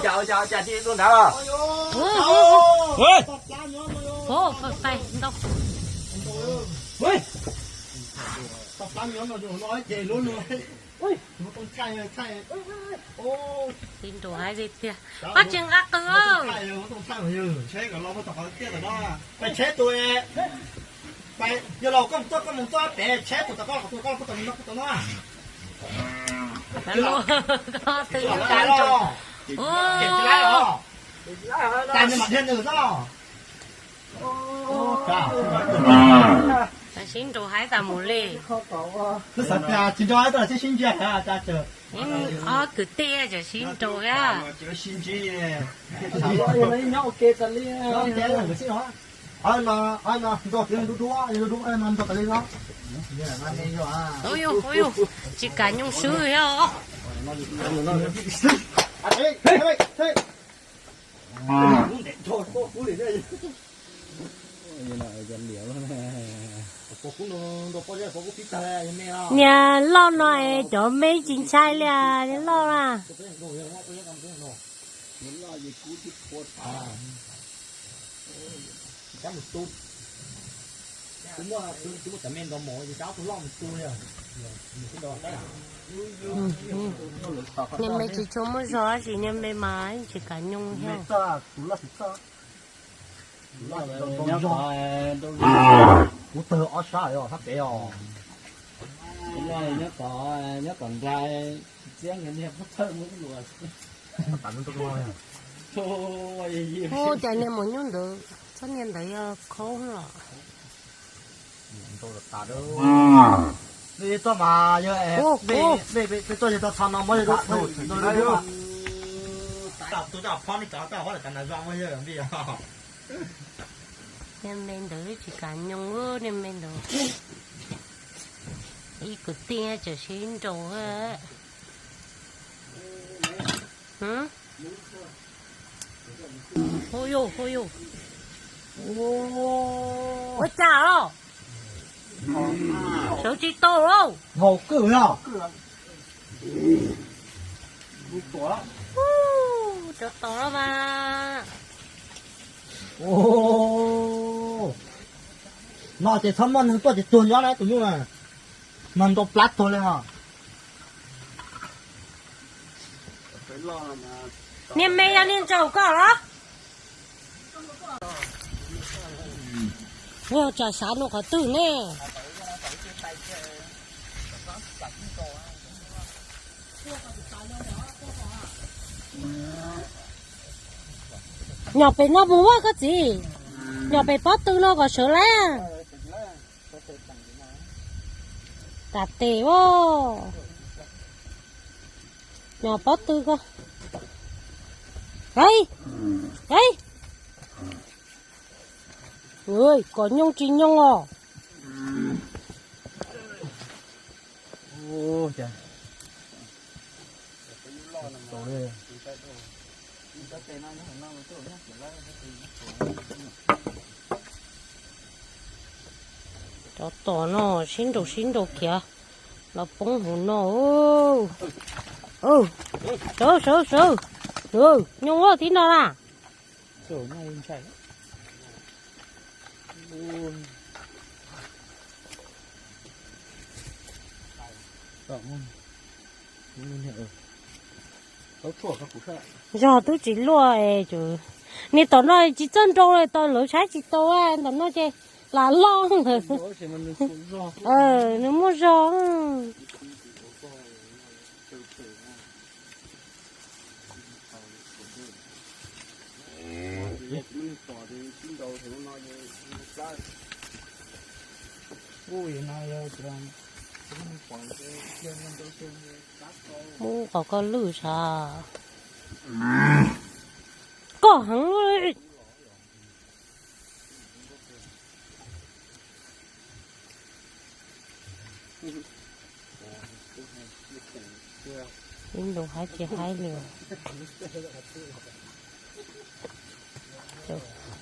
chào chào chào chị luôn đó. Ô, phải đâu. Ui. tập lắm nhóm mà nói chè luôn rồi. Ui, nó con trai. Ô. Tin đồ hai gì kìa. Bắt chừng gác cơ. Con trai rồi, chế cả lo mới tập kia rồi đó. Phải chế tôi. Phải, giờ lâu con tôi bé chế tụi tao con tụi nó. Hello. Có từ Cái đó. Ô. Cái lá đó. Cái mà thiên nữ đó. Ô, cả. Xin đồ hai ta một lì. Nó sạch à, chỉ cho ai đó chứ xin chưa à, cha chờ. Cứ tia cho xin đồ á. Chỉ xin chứ. Lấy nhau kê tali. Nó té rồi cái gì đó. Ai mà đồ tiền đu em ăn đồ cái gì đó. Ôi ôi, chỉ cả nhung sư hả? Hey. Nhà lo nói cho mấy chính trai là lo à. Chúng ta men đồ mồi thì cháu tôi lo một tôi rồi. Nhưng mấy chị cho mới rõ gì nhưng mấy máy chỉ cả nhung heo. Cú tơ ở xa rồi, thắt kẹo. Nhớ còn trai chén người em rất thơm muốn lùa. Tặng tôi coi. Thôi. Ô, chả nên muốn nhung được. Sao nên thấy khó hả? Tôi được ta đâu. Đi tôi mà giờ em. Về tôi thì tôi thằng nào mới được. Tôi được. Tôi đọc phong đi tao có là cái này rong bây giờ làm gì à? Nem men được chỉ cả nhung ơ nem men được. Ý cứ tia cho xin đồ á. Hả? Ôi yo. Ôi chà đâu? Số chị tô đâu? Hồ cử à? Cho to mà. Ô. Nó chỉ thấm mình tôi chỉ tuần gió này tụi nhung này. Mình to plat thôi hả? Nem men là nem trầu có đó. Wow, chả sáng nó có tử nè. Nhỏ bé nó bố cái gì? Nhỏ bé bó tư nó có sửa lá. Tạt tề vô. Nhỏ bó tư cơ. Đây. Ôi, có nhung chỉ nhung à. Ô trời. Tổ đây. Cho tổ nó xin đồ kìa. Nó bóng hồn nó. Sơ. Nhung quá tí nào à? Sổ ngay chạy. Giờ tôi chỉ lo ấy chứ. Nè tao nói chỉ chân trâu này tao lỡ trái chỉ tao á, tao nói chứ là lo rồi. Nó mua giò. Mua có con lư sao? Có hẳn rồi. Đến đồ hai chị hai liều.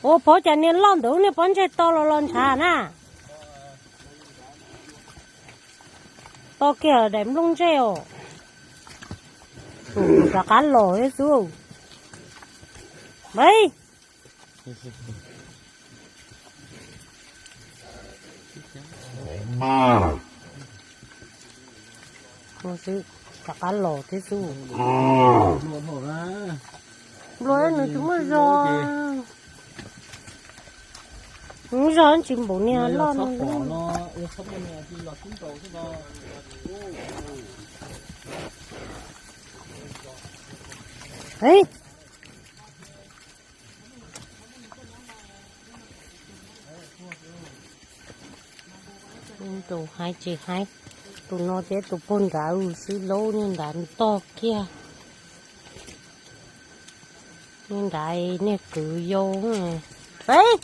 Ô, bỏ chả nên lon đủ nè, bón chơi to là lon trà nè. To kìa đếm lông treo. Cả cá lò hết xuống. Mấy. Một sự cả cá lò thế xuống. Luôn hổ ra. Rồi nó chúng nó rồi. Không rồi anh chim bố nè lo nó. Nó sắp bên này thì là chúng tôi nó. Ấy. Tụi hai chị hai. Tụi nó thế tụi con gái xí lố nên đàn to kia. Nên đại nè cứ vô nè. Đấy.